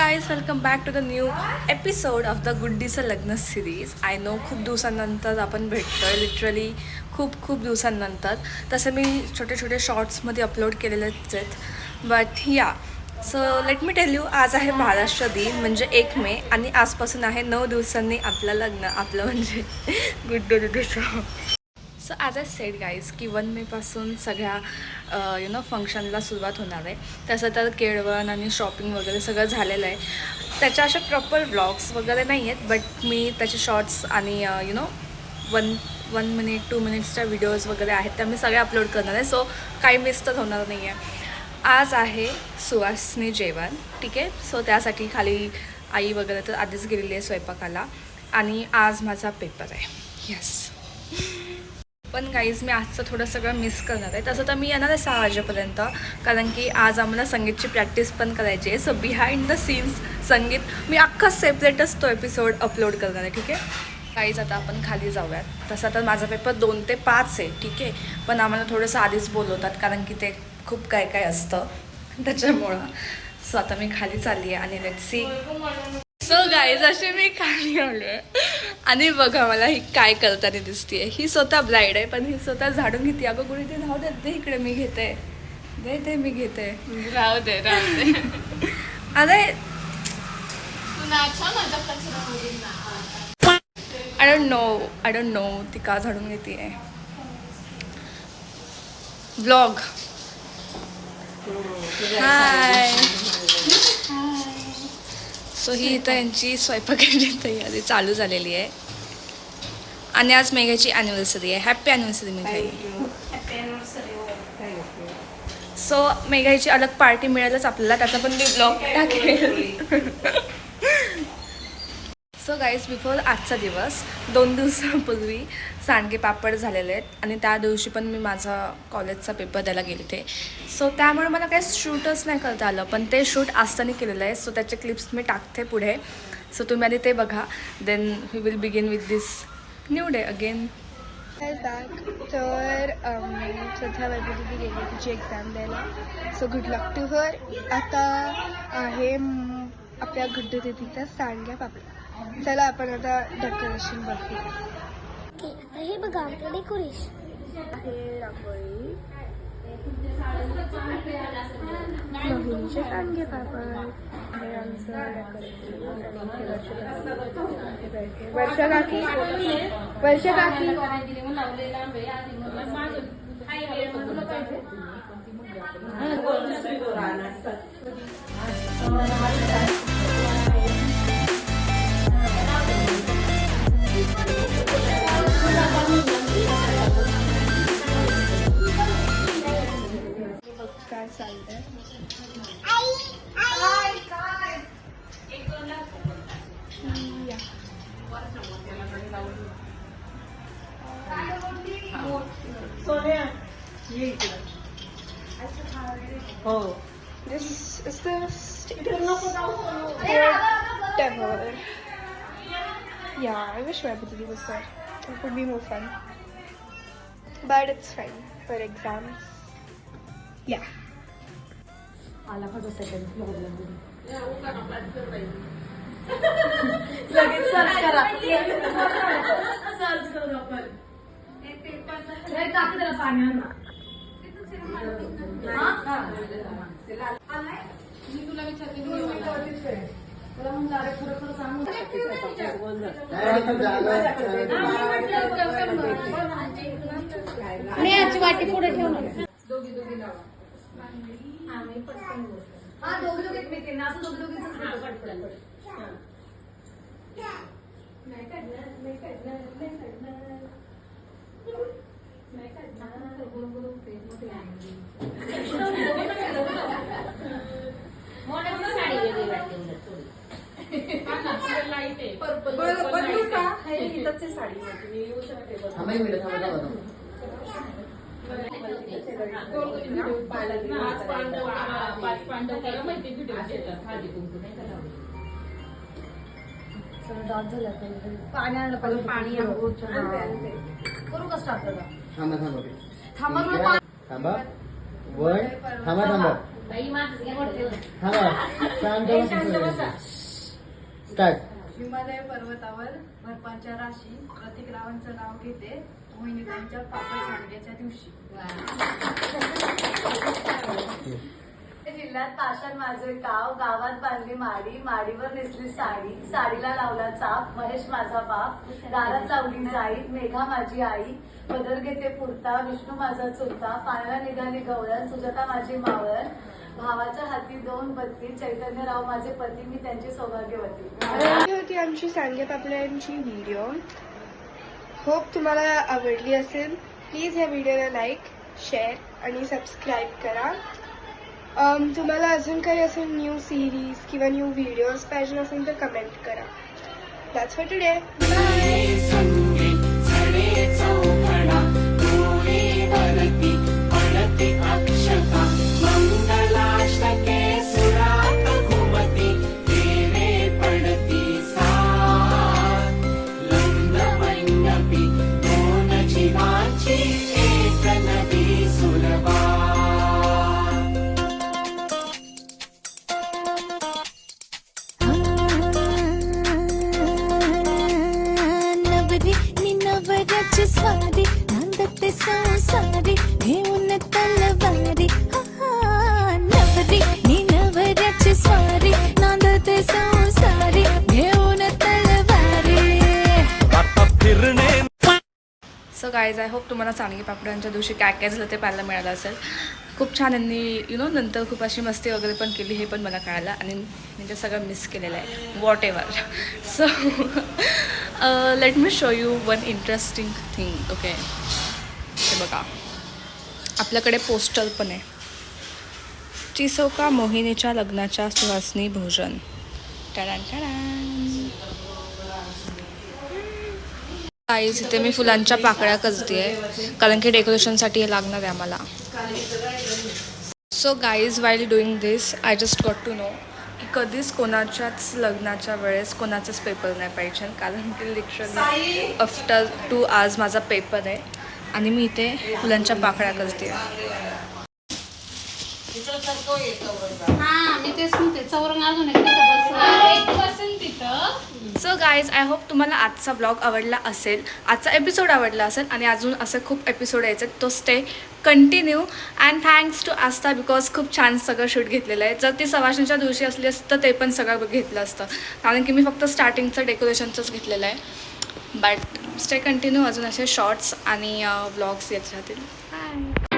Guys welcome back to the new episode of the गुड्डीचं लग्न series. I know खूप दिवसांनंतर आपण भेटतो आहे, लिटरली खूप दिवसांनंतर. तसं मी छोटे छोटे शॉर्ट्समध्ये अपलोड केलेलेच आहेत, बट या so let me tell you, आज आहे महाराष्ट्र दिन म्हणजे 1 मे आणि आजपासून आहे 9 दिवसांनी आपलं लग्न, आपलं म्हणजे गुड्डूचं. So as I said guys की 1 मेपासून सगळ्या फंक्शनला सुरुवात होणार आहे. तसं तर केळवण आणि शॉपिंग वगैरे सगळं झालेलं आहे. त्याच्या अशा प्रॉपर व्लॉग्स वगैरे नाही आहेत, बट मी त्याचे शॉर्ट्स आणि वन मिनिट 2 मिनिट्सच्या व्हिडिओज वगैरे आहेत त्या मी सगळे अपलोड करणार आहे. सो काही मिस तर होणार नाही आहे. आज आहे सुवासनी जेवण, ठीक आहे. सो त्यासाठी खाली आई वगैरे तर आधीच गेलेली आहे स्वयंपाकाला आणि आज माझा पेपर आहे. येस, पण गाईज मी आजचं थोडं सगळं मिस करणार आहे. तसं तर मी येणार आहे 6 वाजेपर्यंत, कारण की आज आम्हाला संगीतची प्रॅक्टिस पण करायची आहे. सो बिहाइंड द सीन्स संगीत मी अख्खा सेपरेटच तो एपिसोड अपलोड करणार आहे, ठीक आहे. गाईज आता आपण खाली जाऊयात. तसं तर माझा पेपर 2 ते 5 आहे, ठीक आहे. पण आम्हाला थोडंसं आधीच बोलवतात, कारण की ते खूप काय असतं त्याच्यामुळं. सो आता मी खाली चालली आहे आणि लेट्स सी. सो गाईज असे मी खाली आलो आहे आणि बघा मला ही काय करताना दिसते. ही स्वतः ब्राईड आहे, पण ही स्वतः झाडून घेते. अगं कुणी ते राहू दे, इकडे मी घेते, ते मी घेते. राहू दे अरे आय डोंट नो ती का झाडून घेते. व्लॉग हाय. सो ही इथं यांची स्वयंपाकाची तयारी चालू झालेली आहे आणि आज मेघाची ॲनिव्हर्सरी आहे. Happy anniversary Meghai. सो मेघाईची अलग पार्टी मिळेलच आपल्याला, त्याचा पण मी ब्लॉग टाकेल. सो गाईज बिफोर आजचा दिवस 2 दिवसांपूर्वी सांडगे पापड झालेले आहेत आणि त्या दिवशी पण मी माझा कॉलेजचा पेपर द्यायला गेले ते. सो त्यामुळे मला काही शूटच नाही करता आलं, पण ते शूट आजतानी केलेलं आहे. सो त्याचे क्लिप्स मी टाकते पुढे. सो तुम्ही आधी ते बघा, then we will begin with this new day again. तर सध्या वैभवी गेली तिची एक्झाम द्यायला. So good luck to her. आता आहे आपल्या गुड्डू दीदीचा सांडग्या पापड. चला आपण आता डेकोरेशन बघू. आता हे बघा आपलं डेकोरेशन आहे. रांगोळी, मोहिनीचे सांडगे पापड, हे आमचं डेकोरेशन. वर्षा काकी काय चालतंय. This is the status. Whatever. Yeah, I wish Vaibhavi was there. It would be more fun. But it's fine for exams. Yeah. लगेच सर्च करा. मी तुला विचारते याची वाटी पुढे ठेवणार. दोघी लावा. आम्ही पटकन दोघी एकमेकींना असं दोघीच पटकन. नाही काढणार. साडी वेगळी वाटते लाईट आहे. पर्पल साडी मी येऊ शकते. पांडव करा माहिती व्हिडिओ हळदी कुंकू नाही का लावली. डॉट झाला पाणी आणलं पाहिजे. पाणी करू का स्टार्ट. थांबा थांबा वर थांबा थांबा. बाई माझं घ्या मोठं. स्टार्ट. हिमालय पर्वतावर बर्फाच्या राशी प्रतीक रावांचं नाव घेते मोहिनीताईंच्या पापड सांडग्याच्या दिवशी. जिल्ह्यात पाषाण माझे गाव, गावात बांधली माडी, माडीवर नेसली साडी, साडीला लावला चाप, महेश माझा बाप, दारात लावली जाई, मेघा माझी आई, पदर घेते पुरता, विष्णू माझा चुलता, पाण्याला निघाली गवळण, सुजाता माझी मावळण, भावाच्या हाती 2 बत्ती, चैतन्यराव माझे पती, मी त्यांची सौभाग्यवती. ही होती आमची सांडगे पापड्यांची व्हिडिओ. होप तुम्हाला आवडली असेल. प्लीज ह्या व्हिडिओला लाईक, शेअर आणि सबस्क्राईब करा. तुम्हाला अजून काही असेल न्यू सिरीज किंवा न्यू व्हिडिओज पाहिजे असेल तर कमेंट करा. That's for today. स्वारी नांदते संसारी घेऊन तलवारी. नवरी मी नवऱ्याची स्वारी नांदते संसारी घेऊन तलवारी. सो गाईज आय होप तुम्हाला सांडगे पापड्यांच्या दिवशी काय काय झालं ते पाहायला मिळालं असेल. खूप छान यांनी नंतर खूप अशी मस्ती वगैरे पण केली, हे पण मला कळालं आणि मी ते सगळं मिस केलेलं आहे what ever. So let me show you one interesting thing. Okay, हे बघा आपल्याकडे पोस्टर पण आहे. चिसोका मोहिनीच्या लग्नाच्या सुवासनी भोजन. टाडान टाडान. गाईज इथे मी फुलांच्या पाकळ्या करते आहे कारण की डेकोरेशनसाठी हे लागणार आहे आम्हाला. So guys while doing this I just got to know की कधीच कोणाच्याच लग्नाच्या वेळेस कोणाचाच पेपर नाही पाहिजे, कारण की लिटरली आफ्टर 2 आवर्स माझा पेपर आहे आणि मी इथे फुलांच्या पाकळ्या करते. हा मी तेच म्हणते चौरंग अजून एक बसेल तिथं. सो गाईज आय होप तुम्हाला आजचा व्लॉग आवडला असेल, आजचा एपिसोड आवडला असेल आणि अजून असे खूप एपिसोड यायचे to stay continue. And thanks to Aastha because खूप छान सगळं शूट घेतलेलं आहे. जर ती सवाशणीच्या दिवशी असली असतं तर ते पण सगळं घेतलं असतं, कारण की मी फक्त स्टार्टिंगचं डेकोरेशनचंच घेतलेलं आहे. बट स्टे कंटिन्यू, अजून असे शॉर्ट्स आणि व्लॉग्स येत राहतील. बाय.